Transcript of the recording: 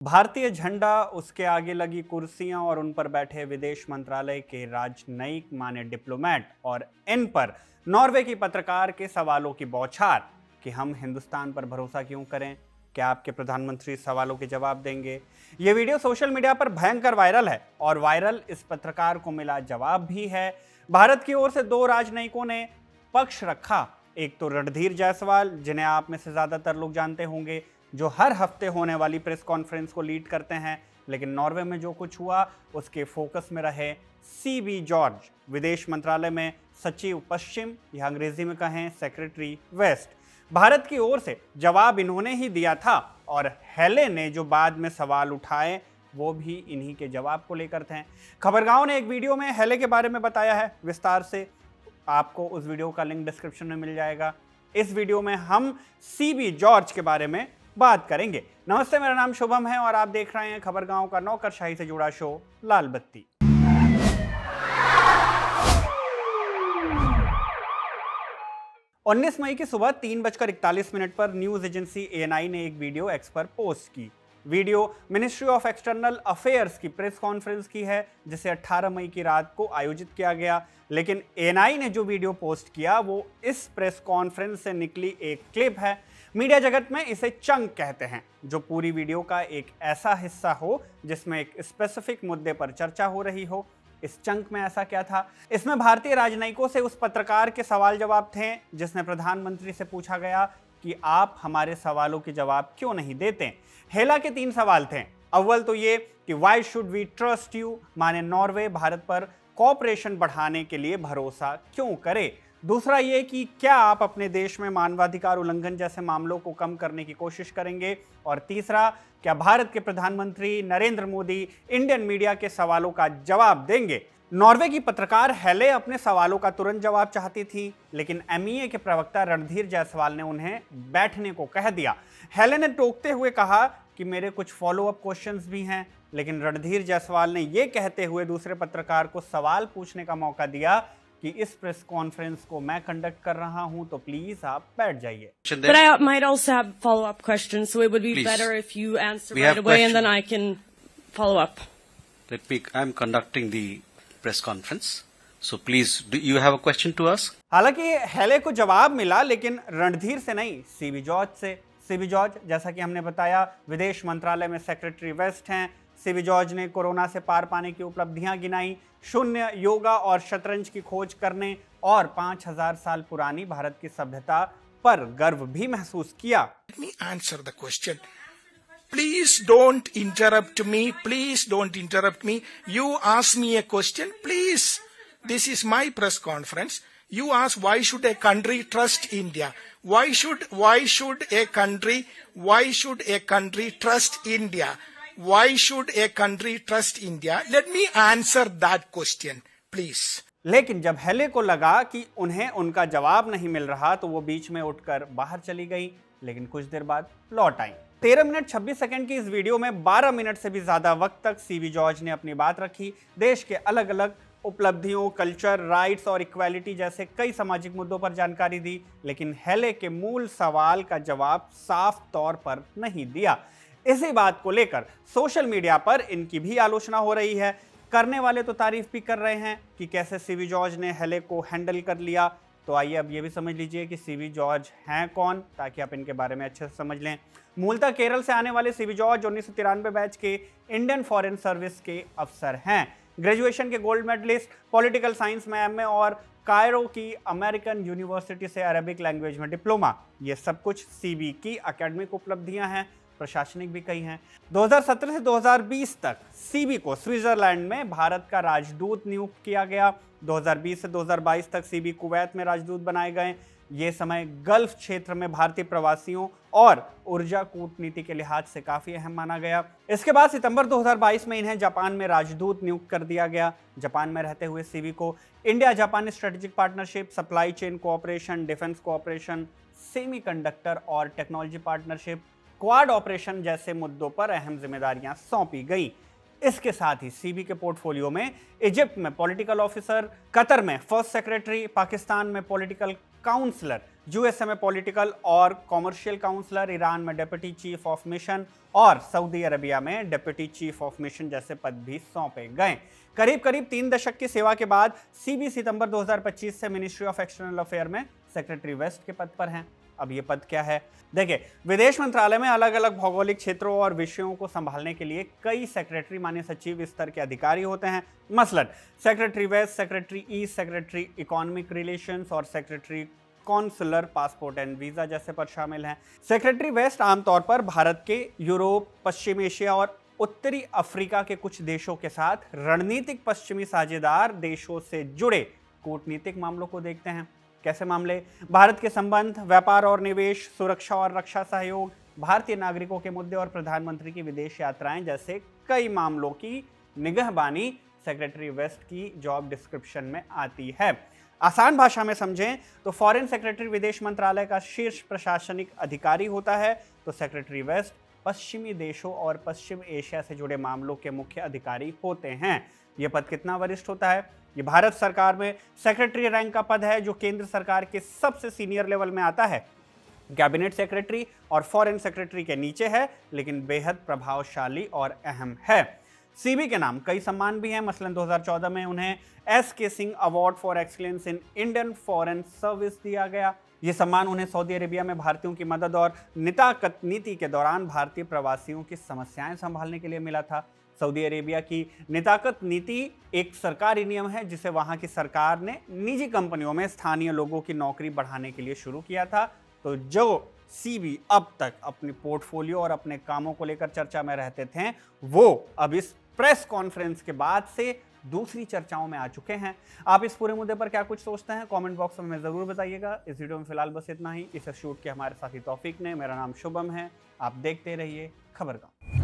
भारतीय झंडा, उसके आगे लगी कुर्सियां और उन पर बैठे विदेश मंत्रालय के राजनयिक माने डिप्लोमेट और इन पर नॉर्वे की पत्रकार के सवालों की बौछार कि हम हिंदुस्तान पर भरोसा क्यों करें। क्या आपके प्रधानमंत्री सवालों के जवाब देंगे? ये वीडियो सोशल मीडिया पर भयंकर वायरल है और वायरल इस पत्रकार को मिला जवाब भी है। भारत की ओर से दो राजनयिकों ने पक्ष रखा। एक तो रणधीर जायसवाल, जिन्हें आप में से ज्यादातर लोग जानते होंगे, जो हर हफ्ते होने वाली प्रेस कॉन्फ्रेंस को लीड करते हैं। लेकिन नॉर्वे में जो कुछ हुआ उसके फोकस में रहे सीबी जॉर्ज, विदेश मंत्रालय में सचिव पश्चिम, या अंग्रेजी में कहें सेक्रेटरी वेस्ट। भारत की ओर से जवाब इन्होंने ही दिया था और हेले ने जो बाद में सवाल उठाए वो भी इन्हीं के जवाब को लेकर थे। खबरगांव ने एक वीडियो में हेले के बारे में बताया है विस्तार से। आपको उस वीडियो का लिंक डिस्क्रिप्शन में मिल जाएगा। इस वीडियो में हम सीबी जॉर्ज के बारे में बात करेंगे। नमस्ते, मेरा नाम शुभम है और आप देख रहे हैं खबरगांव का नौकरशाही से जुड़ा शो लाल बत्ती। उन्नीस मई की सुबह 3:41 पर न्यूज एजेंसी एएनआई ने एक वीडियो एक्स पर पोस्ट की। Video ministry of external affairs की प्रेस कॉन्फ्रेंस की है, जिसे 18 मई की रात को आयोजित किया गया। लेकिन एएनआई ने जो वीडियो पोस्ट किया वो इस प्रेस कॉन्फ्रेंस से निकली एक क्लिप है। मीडिया जगत में इसे चंक कहते हैं, जो पूरी वीडियो का एक ऐसा हिस्सा हो जिसमें एक स्पेसिफिक मुद्दे पर चर्चा हो रही हो। इस चंक में ऐसा क्या था? इसमें भारतीय राजनयिकों से उस पत्रकार के सवाल जवाब थे जिसने प्रधानमंत्री से पूछा गया कि आप हमारे सवालों के जवाब क्यों नहीं देते। हेला के 3 सवाल थे। अव्वल तो ये कि why should we trust you, माने नॉर्वे भारत पर कोऑपरेशन बढ़ाने के लिए भरोसा क्यों करे। दूसरा ये कि क्या आप अपने देश में मानवाधिकार उल्लंघन जैसे मामलों को कम करने की कोशिश करेंगे। और तीसरा, क्या भारत के प्रधानमंत्री नरेंद्र मोदी इंडियन मीडिया के सवालों का जवाब देंगे। नॉर्वे की पत्रकार हेले अपने सवालों का तुरंत जवाब चाहती थी, लेकिन एमईए के प्रवक्ता रणधीर जायसवाल ने उन्हें बैठने को कह दिया। हेले ने टोकते हुए कहा कि मेरे कुछ फॉलो अप क्वेश्चंस भी हैं, लेकिन रणधीर जायसवाल ने यह कहते हुए दूसरे पत्रकार को सवाल पूछने का मौका दिया कि इस प्रेस कॉन्फ्रेंस को मैं कंडक्ट कर रहा हूं, तो प्लीज आप बैठ जाइए। But I might also have follow-up questions, so it would be better if you answer right away and then I can follow up. I'm conducting the press conference, so please, do you have a question to ask? हालांकि हेले को जवाब मिला, लेकिन रणधीर से नहीं, CB George से। CB George, जैसा कि हमने बताया, विदेश मंत्रालय में सेक्रेटरी वेस्ट हैं। सीबी जॉर्ज ने कोरोना से पार पाने की उपलब्धियां गिनाई, शून्य, योगा और शतरंज की खोज करने और 5000 साल पुरानी भारत की सभ्यता पर गर्व भी महसूस किया। Let me answer the question. Please don't interrupt me. Please don't interrupt me. You ask me a question, please. This is my press conference. You ask why should a country trust India? Why should a country trust India? Why should a country trust India? Let me answer that question, please. लेकिन जब हेले को लगा कि उन्हें उनका जवाब नहीं मिल रहा तो वो बीच में उठकर बाहर चली गई, लेकिन कुछ देर बाद लौट आई। 13 मिनट 26 सेकंड की इस वीडियो में 12 मिनट से भी ज्यादा वक्त तक सीबी जॉर्ज ने अपनी बात रखी। देश के अलग अलग उपलब्धियों, कल्चर, राइट्स और इक्वालिटी जैसे कई सामाजिक मुद्दों पर जानकारी दी, लेकिन हेले के मूल सवाल का जवाब साफ तौर पर नहीं दिया। इसी बात को लेकर सोशल मीडिया पर इनकी भी आलोचना हो रही है। करने वाले तो तारीफ भी कर रहे हैं कि कैसे सीबी जॉर्ज ने हेले को हैंडल कर लिया। तो आइए अब ये भी समझ लीजिए कि सीबी जॉर्ज हैं कौन, ताकि आप इनके बारे में अच्छे से समझ लें। मूलतः केरल से आने वाले सीबी जॉर्ज 1993 बैच के इंडियन फॉरेन सर्विस के अफसर हैं। ग्रेजुएशन के गोल्ड मेडलिस्ट, पॉलिटिकल साइंस में एमए और कायरो की अमेरिकन यूनिवर्सिटी से अरबिक लैंग्वेज में डिप्लोमा। ये सब कुछ सीबी की एकेडमिक उपलब्धियां हैं, प्रशासनिक भी कई हैं। 2017 से 2020 तक सीबी को स्विट्जरलैंड में भारत का राजदूत नियुक्त किया गया। 2020 से 2022 तक सीबी कुवैत में राजदूत बनाए गए। ये समय गल्फ क्षेत्र में भारतीय प्रवासियों और ऊर्जा कूटनीति के लिहाज से काफी अहम माना गया। इसके बाद सितंबर 2022 में इन्हें जापान में राजदूत नियुक्त कर दिया गया। जापान में रहते हुए सीबी को India Japan strategic partnership, supply chain cooperation, defence cooperation, semiconductor और टेक्नोलॉजी पार्टनरशिप, क्वाड ऑपरेशन जैसे मुद्दों पर अहम जिम्मेदारियां सौंपी गई। इसके साथ ही सीबी के पोर्टफोलियो में इजिप्ट में पॉलिटिकल ऑफिसर, कतर में फर्स्ट सेक्रेटरी, पाकिस्तान में पॉलिटिकल काउंसलर, यूएसए में पॉलिटिकल और कॉमर्शियल काउंसलर, ईरान में डिप्टी चीफ ऑफ मिशन और सऊदी अरबिया में डिप्टी चीफ ऑफ मिशन जैसे पद भी सौंपे गए। करीब करीब 3 दशक की सेवा के बाद सीबी सितंबर 2025 से मिनिस्ट्री ऑफ एक्सटर्नल अफेयर में सेक्रेटरी वेस्ट के पद पर हैं। अब ये पद क्या है? देखिए, विदेश मंत्रालय में अलग अलग भौगोलिक क्षेत्रों और विषयों को संभालने के लिए कई सेक्रेटरी माने सचिव स्तर के अधिकारी होते हैं। मसलन secretary west, secretary east, secretary economic relations और secretary consular, passport and visa जैसे पद शामिल हैं। सेक्रेटरी वेस्ट आमतौर पर भारत के, यूरोप, पश्चिम एशिया और उत्तरी अफ्रीका के कुछ देशों के साथ रणनीतिक पश्चिमी साझेदार देशों से जुड़े कूटनीतिक मामलों को देखते हैं। कैसे मामले? भारत के संबंध, व्यापार और निवेश, सुरक्षा और रक्षा सहयोग, भारतीय नागरिकों के मुद्दे और प्रधानमंत्री की विदेश यात्राएं जैसे कई मामलों की निगहबानी सेक्रेटरी वेस्ट की जॉब डिस्क्रिप्शन में आती है। आसान भाषा में समझें तो फॉरेन सेक्रेटरी विदेश मंत्रालय का शीर्ष प्रशासनिक अधिकारी होता है, तो सेक्रेटरी वेस्ट पश्चिमी देशों और पश्चिम एशिया से जुड़े मामलों के मुख्य अधिकारी होते हैं। यह पद कितना वरिष्ठ होता है? ये भारत सरकार में सेक्रेटरी रैंक का पद है, जो केंद्र सरकार के सबसे सीनियर लेवल में आता है। कैबिनेट सेक्रेटरी और फॉरेन सेक्रेटरी के नीचे है, लेकिन बेहद प्रभावशाली और अहम है। सीबी के नाम कई सम्मान भी हैं। मसलन 2014 में उन्हें SK. Singh award for excellence in Indian foreign service दिया गया। ये सम्मान उन्हें सऊदी अरेबिया में भारतीयों की मदद और निताकत नीति के दौरान भारतीय प्रवासियों की समस्याएं संभालने के लिए मिला था। सऊदी अरेबिया की निताकत नीति एक सरकारी नियम है, जिसे वहां की सरकार ने निजी कंपनियों में स्थानीय लोगों की नौकरी बढ़ाने के लिए शुरू किया था। तो जो सीबी अब तक अपनी पोर्टफोलियो और अपने कामों को लेकर चर्चा में रहते थे, वो अब इस प्रेस कॉन्फ्रेंस के बाद से दूसरी चर्चाओं में आ चुके हैं। आप इस पूरे मुद्दे पर क्या कुछ सोचते हैं? कमेंट बॉक्स में हमें जरूर बताइएगा। इस वीडियो में फिलहाल बस इतना ही। इसे शूट किया हमारे साथी तौफीक ने। मेरा नाम शुभम है। आप देखते रहिए खबरगाम।